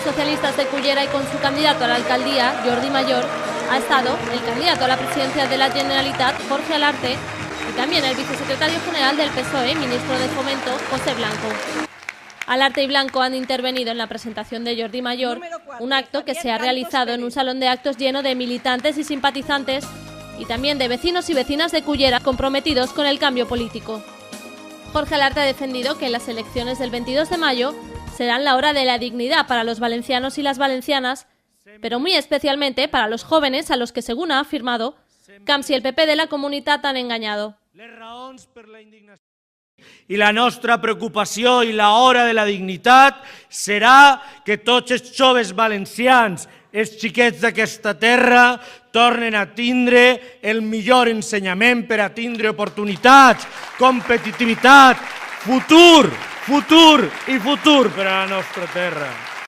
los socialistas de Cullera y con su candidato a la alcaldía, Jordi Mayor, ha estado el candidato a la presidencia de la Generalitat, Jorge Alarte, y también el vicesecretario general del PSOE, ministro de Fomento, José Blanco. Alarte y Blanco han intervenido en la presentación de Jordi Mayor, un acto que se ha realizado en un salón de actos lleno de militantes y simpatizantes y también de vecinos y vecinas de Cullera comprometidos con el cambio político. Jorge Alarte ha defendido que las elecciones del 22 de mayo serán la hora de la dignidad para los valencianos y las valencianas, pero muy especialmente para los jóvenes a los que, según ha afirmado, Camps i el PP de la comunitat han enganyado. I la nostra preocupació i l'hora de la dignitat serà que tots els joves valencians, els xiquets d'aquesta terra, tornen a tindre el millor ensenyament per a tindre oportunitats, competitivitat, futur i futur per a la nostra terra.